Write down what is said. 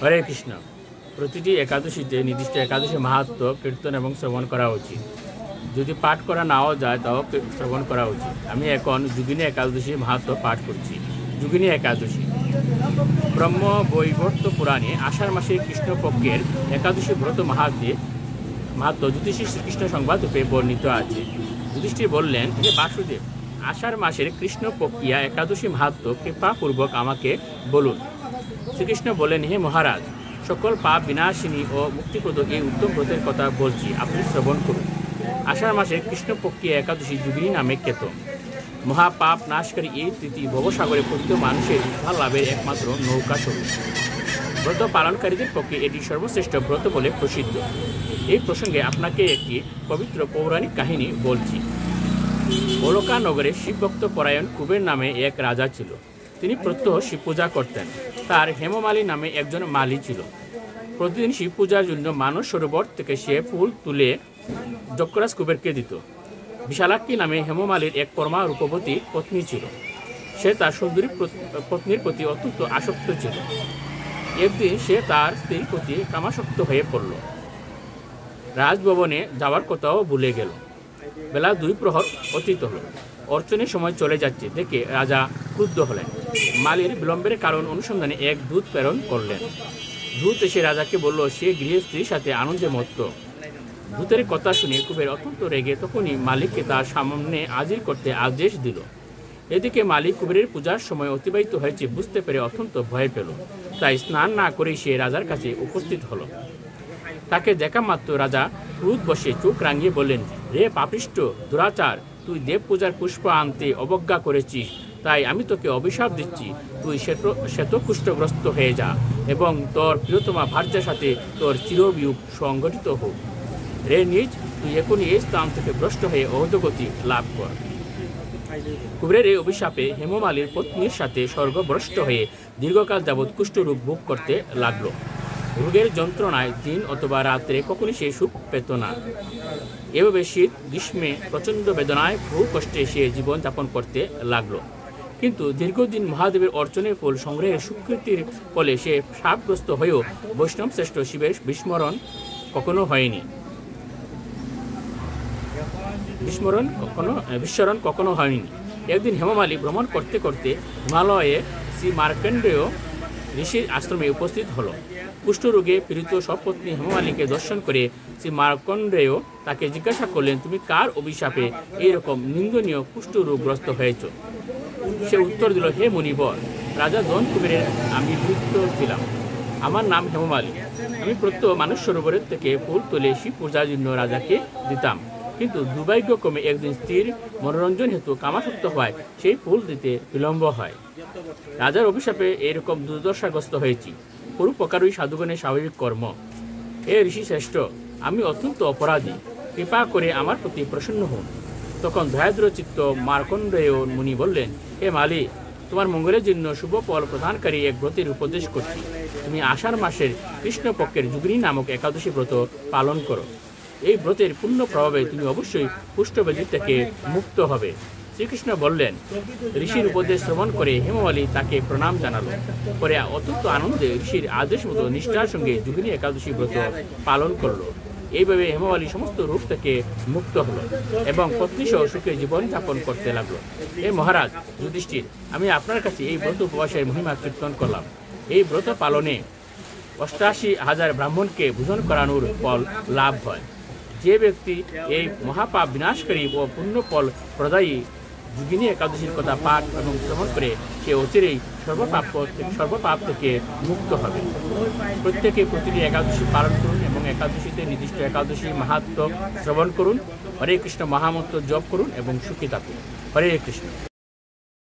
হরে কৃষ্ণ। প্রতিটি একাদশীতে নির্দিষ্ট একাদশী মাহাত্ম্য কীর্তন এবং শ্রবণ করা উচিত। যদি পাঠ করা নাও যায় তাও শ্রবণ করা উচিত। আমি এখন যোগিনী একাদশী মাহাত্ম্য পাঠ করছি। যোগিনী একাদশী ব্রহ্ম বৈবর্ত পুরাণে আষাঢ় মাসের কৃষ্ণপক্ষের একাদশী ব্রত মাহাত্ম্য যুধিষ্ঠির শ্রীকৃষ্ণ সংবাদ রূপে বর্ণিত আছে। যুধিষ্ঠির বললেন, হে বাসুদেব, আষাঢ় মাসের কৃষ্ণপক্ষিয়া একাদশী মাহাত্ম্য কৃপাপূর্বক আমাকে বলুন। শ্রীকৃষ্ণ বলেন, হে মহারাজ, সকল পাপ বিনাশিনী ও মুক্তিপ্রদ এই উত্তম ব্রতের কথা বলছি, আপনি শ্রবণ করুন। আষাঢ় মাসের কৃষ্ণপক্ষিয়া একাদশী যোগিনী নামে খ্যাত। মহাপাপ নাশকারী এই তিথি ভবসাগরে পতিত মানুষের উদ্ধার লাভের একমাত্র নৌকা স্বরূপ। ব্রত পালনকারীদের পক্ষে এটি সর্বশ্রেষ্ঠ ব্রত বলে প্রসিদ্ধ। এই প্রসঙ্গে আপনাকে একটি পবিত্র পৌরাণিক কাহিনী বলছি। অলকা নগরে শিবভক্ত পরায়ণ কুবের নামে এক রাজা ছিল। তিনি প্রত্যহ শিব পূজা করতেন। তার হেমমালী নামে একজন মালী ছিল। প্রতিদিন শিব পূজার জন্য মানস সরোবর থেকে সে ফুল তুলে যক্ষরাজ কুবেরকে দিত। বিশালাক্ষী নামে হেমমালীর এক পরমা রূপবতী পত্নী ছিল। সে তার সুন্দরী পত্নীর প্রতি অত্যন্ত আসক্ত ছিল। একদিন সে তার স্ত্রীর প্রতি কামাসক্ত হয়ে পড়ল। রাজভবনে যাওয়ার কথাও ভুলে গেল। বেলা 2 প্রহর অতীত হল। অর্চনের সময় চলে যাচ্ছে দেখে রাজা ক্রুদ্ধ হলেন। মালির বিলম্বের কারণ অনুসন্ধানে এক দূত প্রেরণ করলেন। দূত এসে রাজাকে বলল সে গৃহের স্ত্রীর সাথে আনন্দে মত্ত। দূতের কথা শুনে কুবের অত্যন্ত রেগে তখনই মালিককে তার সামনে হাজির করতে আদেশ দিল। এদিকে মালিক কুবেরের পূজার সময় অতিবাহিত হয়েছে বুঝতে পেরে অত্যন্ত ভয় পেল। তাই স্নান না করেই সে রাজার কাছে উপস্থিত হলো। তাকে দেখা মাত্র রাজা ক্রোধ বসে চোখ রাঙিয়ে বললেন, রে পাপিষ্ঠ দুরাচার, তুই দেব পূজার পুষ্প আনতে অবজ্ঞা করেছিস, তাই আমি তোকে অভিশাপ দিচ্ছি, তুই শ্বেতকুষ্ঠগ্রস্ত হয়ে যা এবং তোর প্রিয়তমা ভার্যার সাথে তোর চিরবিয়োগ সংগঠিত হোক। রে নিজ, তুই এখনই এই স্থান থেকে ভ্রষ্ট হয়ে অধোগতি লাভ কর। কুবেরের এই অভিশাপে হেমমালীর পত্নীর সাথে স্বর্গভ্রষ্ট হয়ে দীর্ঘকাল যাবৎ কুষ্ঠরোগ ভোগ করতে লাগল। রোগের যন্ত্রণায় দিন অথবা রাত্রে কখনই সে সুখ পেত না। এভাবে শীত গ্রীষ্মে প্রচণ্ড বেদনায় বহু কষ্টে সে জীবনযাপন করতে লাগলো। কিন্তু দীর্ঘদিন মহাদেবের অর্চনের ফল সংগ্রহের স্বীকৃতির ফলে সে শাপগ্রস্ত হয়েও বৈষ্ণব শ্রেষ্ঠ শিবের বিস্মরণ কখনো হয়নি। একদিন হেমমালী ভ্রমণ করতে করতে হিমালয়ে শ্রী মার্কণ্ডেয় ঋষির আশ্রমে উপস্থিত হলো। কুষ্ঠরোগে পীড়িত সপত্নী হেমমালীকে দর্শন করে শ্রী মার্কণ্ডেয় তাকে জিজ্ঞাসা করলেন, তুমি কার অভিশাপে এইরকম নিন্দনীয় কুষ্ঠরোগগ্রস্ত হয়েছ? সে উত্তর দিল, হে মুনিবর, রাজা ধন কুবেরের আমি পুত্র ছিলাম। আমার নাম হেমমালী। আমি প্রত্যহ মানস সরোবরের থেকে ফুল তুলে শিব পূজার জন্য রাজাকে দিতাম। কিন্তু দুর্ভাগ্যক্রমে একদিন স্ত্রীর মনোরঞ্জন হেতু কামাসক্ত হওয়ায় সেই ফুল দিতে বিলম্ব হয়। রাজার অভিশাপে এরকম দুর্দশাগ্রস্ত হয়েছি। পরোপকারই সাধুগণের স্বাভাবিক কর্ম। হে ঋষি শ্রেষ্ঠ, আমি অত্যন্ত অপরাধী, কৃপা করে আমার প্রতি প্রসন্ন হন। তখন দয়াদ্র চিত্ত মার্কণ্ডেয় মুনি বললেন, হে মালী, তোমার মঙ্গলের জন্য শুভ ফল প্রদানকারী এক ব্রতের উপদেশ করছি। তুমি আষাঢ় মাসের কৃষ্ণপক্ষের যোগিনী নামক একাদশী ব্রত পালন করো। এই ব্রতের পূর্ণ প্রভাবে তুমি অবশ্যই কুষ্ঠব্যাধি থেকে মুক্ত হবে। শ্রীকৃষ্ণ বললেন। ঋষির উপদেশ শ্রবণ করে হেমমালী তাকে প্রণাম জানালো। পরে অত্যন্ত আনন্দে ঋষির আদেশ মতো নিষ্ঠার সঙ্গে যোগিনী একাদশী ব্রত পালন করলো। এইভাবে হেমমালী সমস্ত রূপ থেকে মুক্ত হলো এবং পত্নীসহ সুখে জীবনযাপন করতে লাগলো। হে মহারাজ যুধিষ্ঠির, আমি আপনার কাছে এই ব্রত উপবাসের মহিমা কীর্তন করলাম। এই ব্রত পালনে 88,000 ব্রাহ্মণকে ভোজন করানোর ফল লাভ হয়। যে ব্যক্তি এই মহাপাপ বিনাশকারী ও পুণ্যফল প্রদায়ী যোগিনী একাদশীর কথা পাঠ এবং শ্রবণ করে সে অচিরেই সর্বপাপ থেকে মুক্ত হবে। প্রত্যেকে প্রতিটি একাদশী পালন করুন এবং একাদশীতে নির্দিষ্ট একাদশী মাহাত্ম্য শ্রবণ করুন। হরে কৃষ্ণ মহামন্ত্র জপ করুন এবং সুখী থাকুন। হরে কৃষ্ণ।